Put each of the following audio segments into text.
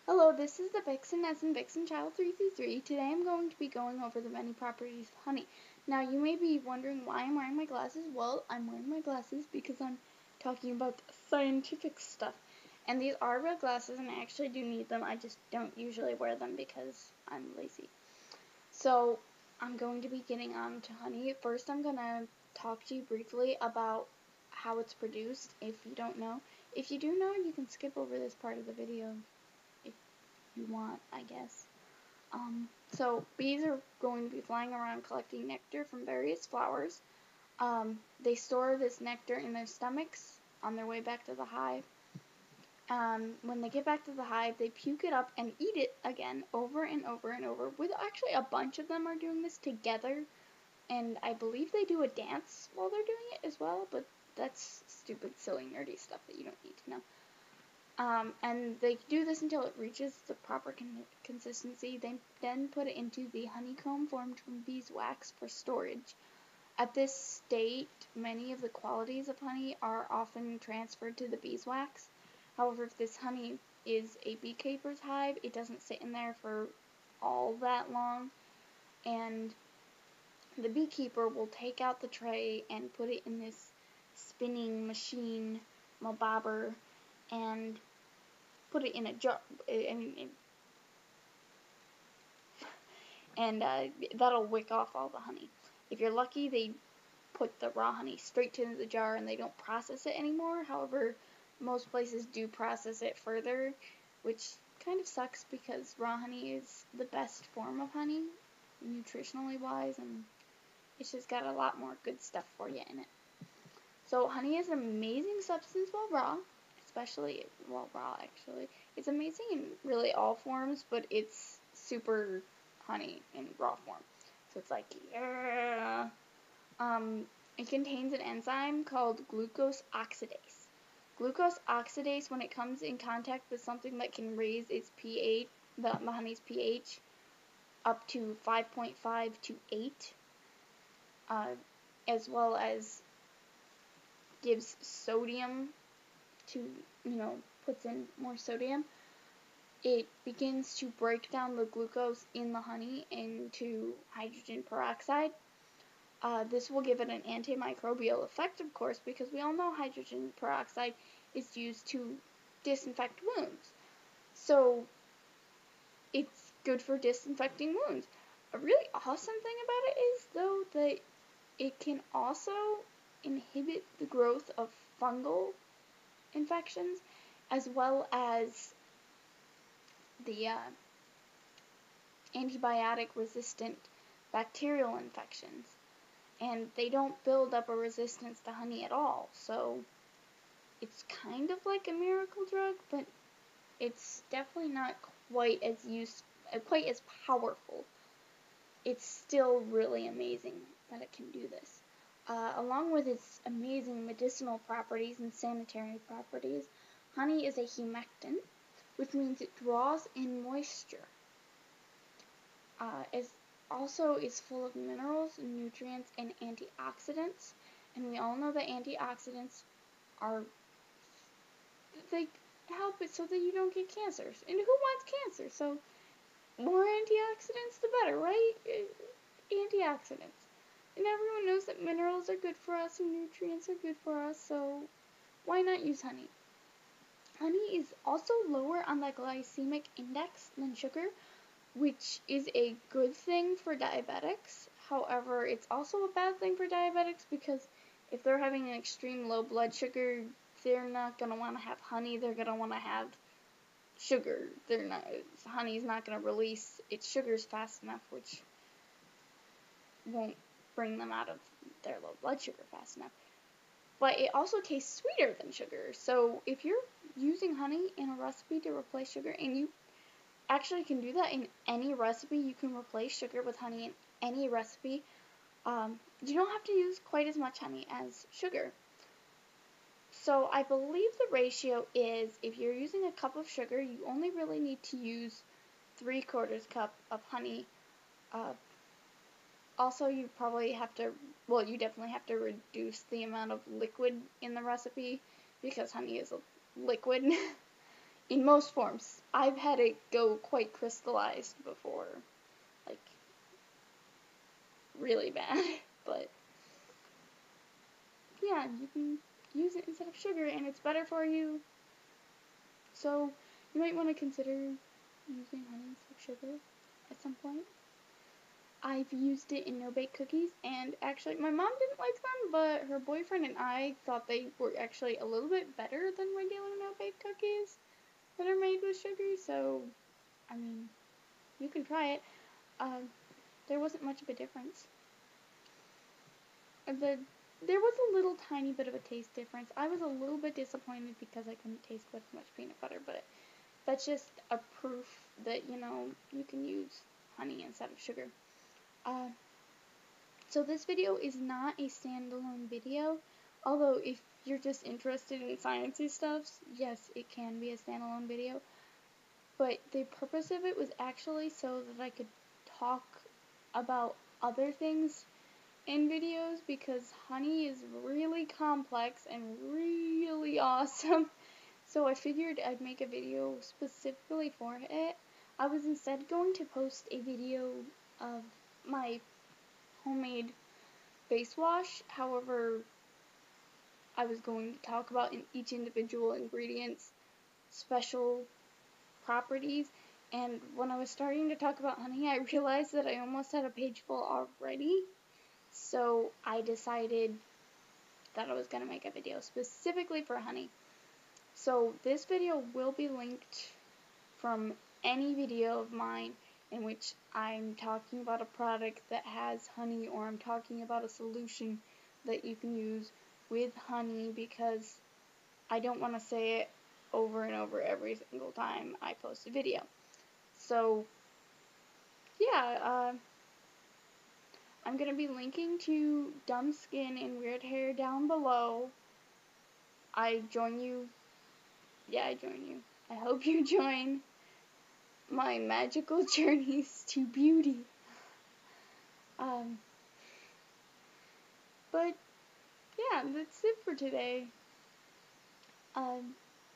Hello, this is the Vixen as in Vixen Child 333. Today I'm going to be going over the many properties of honey. Now you may be wondering why I'm wearing my glasses. Well, I'm wearing my glasses because I'm talking about scientific stuff. And these are real glasses and I actually do need them. I just don't usually wear them because I'm lazy. So I'm going to be getting on to honey. First I'm going to talk to you briefly about how it's produced if you don't know. If you do know, you can skip over this part of the video if you want, I guess. So bees are going to be flying around collecting nectar from various flowers. They store this nectar in their stomachs on their way back to the hive. When they get back to the hive, they puke it up and eat it again over and over and over. With actually a bunch of them are doing this together, and I believe they do a dance while they're doing it as well, but that's stupid, silly, nerdy stuff that you don't need to know. And they do this until it reaches the proper consistency. They then put it into the honeycomb formed from beeswax for storage. At this state, many of the qualities of honey are often transferred to the beeswax. However, if this honey is a beekeeper's hive, it doesn't sit in there for all that long, and the beekeeper will take out the tray and put it in this spinning machine, bobber, and put it in a jar, and that'll wick off all the honey. If you're lucky, they put the raw honey straight into the jar and they don't process it anymore. However, most places do process it further, which kind of sucks because raw honey is the best form of honey, nutritionally wise, and it's just got a lot more good stuff for you in it. So honey is an amazing substance while raw, especially while raw actually. It's amazing in really all forms, but it's super honey in raw form. So it's like, yeah. It contains an enzyme called glucose oxidase. Glucose oxidase, when it comes in contact with something that can raise its pH, the honey's pH, up to 5.5 to 8, as well as gives sodium to, puts in more sodium, it begins to break down the glucose in the honey into hydrogen peroxide. This will give it an antimicrobial effect, of course, because we all know hydrogen peroxide is used to disinfect wounds. So it's good for disinfecting wounds. A really awesome thing about it is, though, that it can also inhibit the growth of fungal infections as well as the antibiotic-resistant bacterial infections. And they don't build up a resistance to honey at all. So it's kind of like a miracle drug, but it's definitely not quite as powerful. It's still really amazing that it can do this. Along with its amazing medicinal properties and sanitary properties, honey is a humectant, which means it draws in moisture. It also is full of minerals, nutrients, and antioxidants, and we all know that antioxidants they help it so that you don't get cancers. And who wants cancer? So more antioxidants, the better, right? Antioxidants. And everyone knows that minerals are good for us and nutrients are good for us, so why not use honey? Honey is also lower on the glycemic index than sugar, which is a good thing for diabetics. However, it's also a bad thing for diabetics because if they're having an extreme low blood sugar, they're not going to want to have honey. They're going to want to have sugar. Honey's not going to release its sugars fast enough, which won't bring them out of their low blood sugar fast enough. But it also tastes sweeter than sugar. So if you're using honey in a recipe to replace sugar, and you actually can do that in any recipe, you can replace sugar with honey in any recipe. You don't have to use quite as much honey as sugar. So I believe the ratio is, if you're using a cup of sugar, you only really need to use 3/4 cup of honey. Also, you probably have to, you definitely have to reduce the amount of liquid in the recipe because honey is a liquid. in most forms. I've had it go quite crystallized before, like really bad, but yeah, you can use it instead of sugar and it's better for you. So you might want to consider using honey instead of sugar at some point. I've used it in no-bake cookies, and actually my mom didn't like them, but her boyfriend and I thought they were actually a little bit better than regular no-bake cookies that are made with sugar, so, I mean, you can try it. There wasn't much of a difference. There was a little tiny bit of a taste difference. I was a little bit disappointed because I couldn't taste quite as much peanut butter, but that's just a proof that, you can use honey instead of sugar. So this video is not a standalone video, although if you're just interested in sciencey stuff, yes, it can be a standalone video. But the purpose of it was actually so that I could talk about other things in videos, because honey is really complex and really awesome. So I figured I'd make a video specifically for it. I was instead going to post a video of my homemade face wash. However, I was going to talk about in each individual ingredient's special properties. And when I was starting to talk about honey, I realized that I almost had a page full already. So I decided that I was going to make a video specifically for honey. So this video will be linked from any video of mine in which I'm talking about a product that has honey, or I'm talking about a solution that you can use with honey, because I don't want to say it over and over every single time I post a video. So yeah, I'm going to be linking to Dumb Skin and Weird Hair down below. I join you. Yeah, I join you. I hope you join my magical journeys to beauty. But yeah, that's it for today.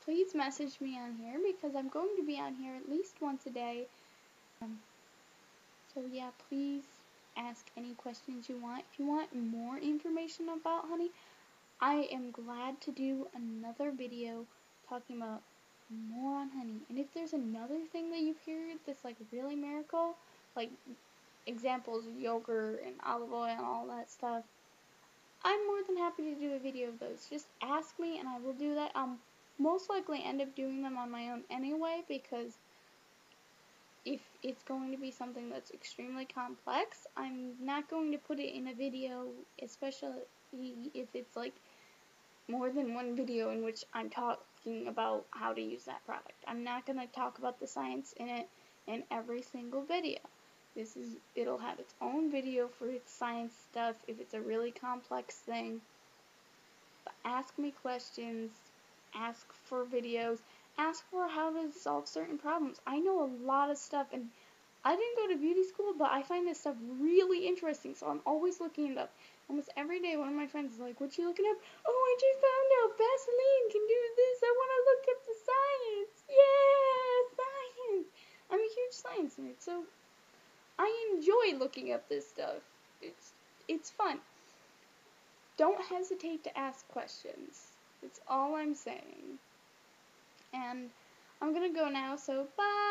Please message me on here, because I'm going to be on here at least once a day. So yeah, please ask any questions you want. If you want more information about honey, I am glad to do another video talking about more on honey. And if there's another thing that you've heard that's like really miracle, like examples of yogurt and olive oil and all that stuff, I'm more than happy to do a video of those. Just ask me and I will do that. I'll most likely end up doing them on my own anyway, because if it's going to be something that's extremely complex, I'm not going to put it in a video, especially if it's like more than one video in which I'm talking about how to use that product. I'm not going to talk about the science in it in every single video. It'll have its own video for its science stuff if it's a really complex thing. But ask me questions, ask for videos, ask for how to solve certain problems. I know a lot of stuff, and I didn't go to beauty school, but I find this stuff really interesting, so I'm always looking it up. Almost every day, one of my friends is like, "What you looking up?" "Oh, I just found out Vaseline can do this. I want to look up the science." Yeah, science. I'm a huge science nerd, so I enjoy looking up this stuff. It's fun. Don't hesitate to ask questions. That's all I'm saying. And I'm gonna go now, so bye!